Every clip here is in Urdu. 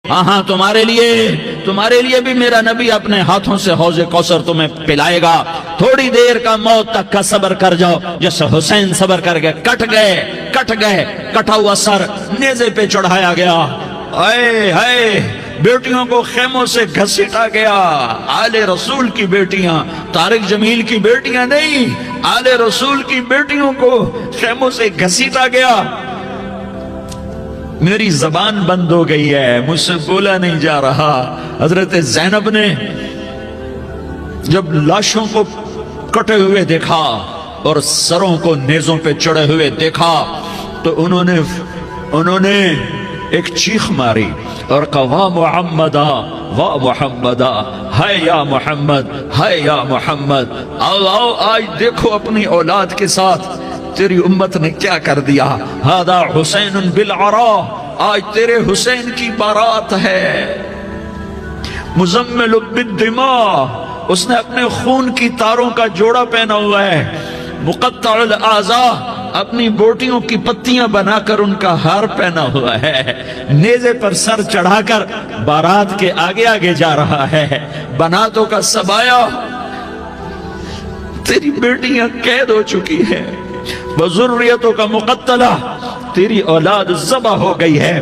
ہاں تمہارے لیے بھی میرا نبی اپنے ہاتھوں سے حوض کوثر تمہیں پلائے گا. تھوڑی دیر کا موت تک کا صبر کر جاؤ. جیسے حسین صبر کر گئے, کٹ گئے, کٹا ہوا سر نیزے پہ چڑھایا گیا. اے بیٹیوں کو خیموں سے گھسیٹا گیا. آل رسول کی بیٹیاں, طارق جمیل کی بیٹیاں نہیں, آل رسول کی بیٹیوں کو خیموں سے گھسیٹا گیا. میری زبان بند ہو گئی ہے, مجھ سے بولا نہیں جا رہا. حضرت زینب نے جب لاشوں کو کٹے ہوئے دیکھا اور سروں کو نیزوں پہ چڑھے ہوئے دیکھا تو انہوں نے ایک چیخ ماری اور کہا واہ محمدہ, واہ محمدہ, ہائے یا محمد, ہائے یا محمد. آؤ آج دیکھو اپنی اولاد کے ساتھ تیری امت نے کیا کر دیا. ہذا حسین بالعراء, آج تیرے حسین کی بارات ہے. مزمل بالدماء, اس نے اپنے خون کی تاروں کا جوڑا پہنا ہوا ہے. مقطع الاعضاء, اپنی بوٹیوں کی پتیاں بنا کر ان کا ہار پہنا ہوا ہے. نیزے پر سر چڑھا کر بارات کے آگے آگے جا رہا ہے. بناتوں کا سبایا, تیری بیٹیاں قید ہو چکی ہے. وذریتوں کا مقتلہ, تیری اولاد ذبح ہو گئی ہے.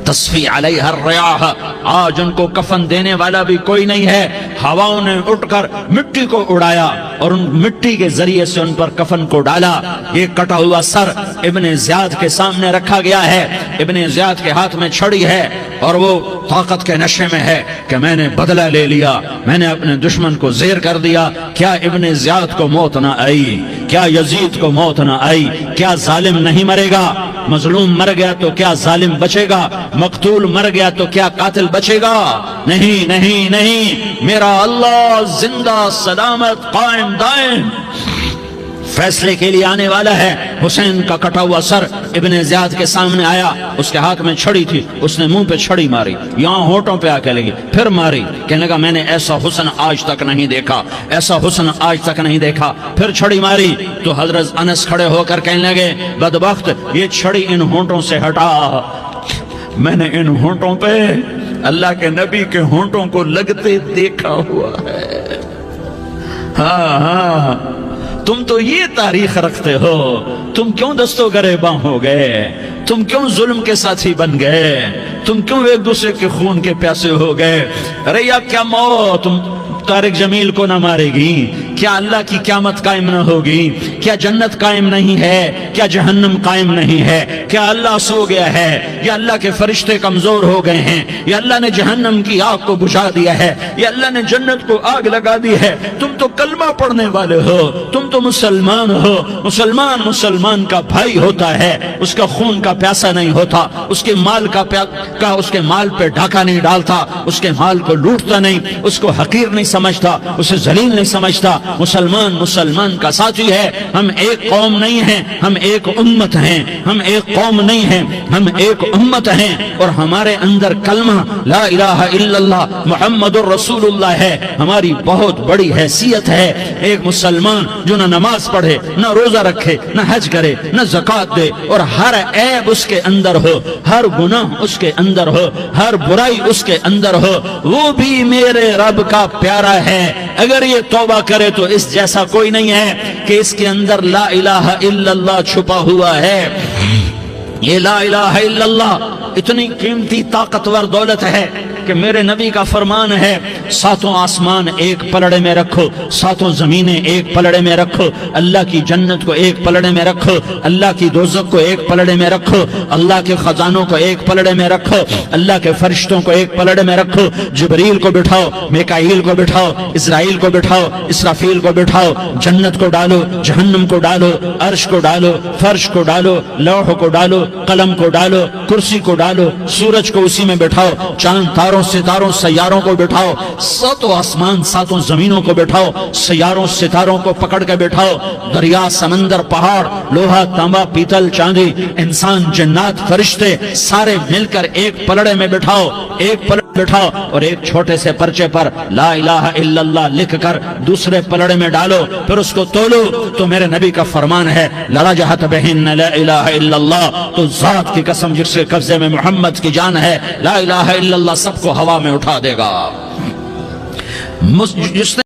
تصفی علیہ الریاح, آج ان کو کفن دینے والا بھی کوئی نہیں ہے. ہواؤں نے اٹھ کر مٹی کو اڑایا اور ان مٹی کے ذریعے سے ان پر کفن کو ڈالا. یہ کٹا ہوا سر ابن زیاد کے سامنے رکھا گیا ہے. ابن زیاد کے ہاتھ میں چھڑی ہے اور وہ طاقت کے نشے میں ہے کہ میں نے بدلہ لے لیا, میں نے اپنے دشمن کو زیر کر دیا. کیا ابن زیاد کو موت نہ آئی؟ کیا یزید کو موت نہ آئی؟ کیا ظالم نہیں مرے گا؟ مظلوم مر گیا تو کیا ظالم بچے گا؟ مقتول مر گیا تو کیا قاتل بچے گا؟ نہیں نہیں نہیں, میرا اللہ زندہ سلامت قائم دائم فیصلے کے لیے آنے والا ہے. حسین کا کٹا ہوا سر ابن زیاد کے سامنے آیا, اس کے ہاتھ میں چھڑی تھی, اس نے منہ پہ چھڑی ماری, یہاں ہونٹوں پہ آ کے لگی, پھر ماری. کہنے لگا میں نے ایسا حسن آج تک نہیں دیکھا, ایسا حسن آج تک نہیں دیکھا. پھر چھڑی ماری تو حضرت انس کھڑے ہو کر کہنے لگے بدبخت, یہ چھڑی ان ہونٹوں سے ہٹا. میں نے ان ہونٹوں پہ اللہ کے نبی کے ہونٹوں کو لگتے دیکھا ہوا ہے. ہاں تم تو یہ تاریخ رکھتے ہو, تم کیوں دستوں گریباں ہو گئے؟ تم کیوں ظلم کے ساتھی بن گئے؟ تم کیوں ایک دوسرے کے خون کے پیاسے ہو گئے؟ ارے یا کیا موت طارق جمیل کو نہ مارے گی؟ کیا اللہ کی قیامت قائم نہ ہوگی؟ کیا جنت قائم نہیں ہے؟ کیا جہنم قائم نہیں ہے؟ کیا اللہ سو گیا ہے؟ یا اللہ کے فرشتے کمزور ہو گئے ہیں؟ یا اللہ نے جہنم کی آگ کو بجھا دیا ہے؟ یا اللہ نے جنت کو آگ لگا دی ہے؟ تم تو کلمہ پڑھنے والے ہو, تم تو مسلمان ہو. مسلمان کا بھائی ہوتا ہے, اس کا خون کا پیاسا نہیں ہوتا, اس کے مال اس کے مال پہ ڈھاکہ نہیں ڈالتا, اس کے مال کو لوٹتا نہیں, اس کو حقیر نہیں سمجھتا, اسے ذلیل نہیں سمجھتا. مسلمان کا ساتھی ہے. ہم ایک قوم نہیں ہیں, ہم ایک امت ہیں. ہم ایک قوم نہیں ہیں, ہم ایک امت ہیں. اور ہمارے اندر کلمہ لا الہ الا اللہ محمد الرسول اللہ ہے. ہماری بہت بڑی حیثیت ہے. ایک مسلمان جو نہ نماز پڑھے, نہ روزہ رکھے, نہ حج کرے, نہ زکوٰۃ دے, اور ہر عیب اس کے اندر ہو, ہر گناہ اس کے اندر ہو, ہر برائی اس کے اندر ہو, وہ بھی میرے رب کا پیارا ہے. اگر یہ توبہ کرے تو اس جیسا کوئی نہیں ہے کہ اس کے اندر لا الہ الا اللہ چھپا ہوا ہے. یہ لا الہ الا اللہ اتنی قیمتی طاقتور دولت ہے کہ میرے نبی کا فرمان ہے, ساتوں آسمان ایک پلڑے میں رکھو, ساتوں زمینیں ایک پلڑے میں رکھو, اللہ کی جنت کو ایک پلڑے میں رکھو, اللہ کی دوزخ کو ایک پلڑے میں رکھو, اللہ کے خزانوں کو ایک پلڑے میں رکھو, اللہ کے فرشتوں کو ایک پلڑے میں رکھو. جبریل کو بٹھاؤ, میکائیل کو بٹھاؤ, اسرائیل کو بٹھاؤ, اسرافیل کو بٹھاؤ. جنت کو ڈالو, جہنم کو ڈالو, عرش کو ڈالو, فرش کو ڈالو, لوح کو ڈالو, قلم کو ڈالو, کرسی کو ڈالو, سورج کو اسی میں بٹھاؤ, چاند ستاروں سیاروں کو بٹھاؤ, ساتوں آسمان ساتوں زمینوں کو بٹھاؤ, سیاروں ستاروں کو پکڑ کے بٹھاؤ, دریا سمندر پہاڑ لوہا تانبا پیتل چاندی انسان جنات فرشتے سارے مل کر ایک پلڑے میں بٹھاؤ. ایک پلڑے بٹھاؤ اور ایک چھوٹے سے پرچے پر لا الہ الا اللہ لکھ کر دوسرے پلڑے میں ڈالو، پھر اس کو تولو تو میرے نبی کا فرمان ہے لرجحت بہن لا الہ الا اللہ، تو ذات کی قسم جس کے قبضے میں محمد کی جان ہے، لا الہ الا اللہ سب کو ہوا میں اٹھا دے گا۔ جس نے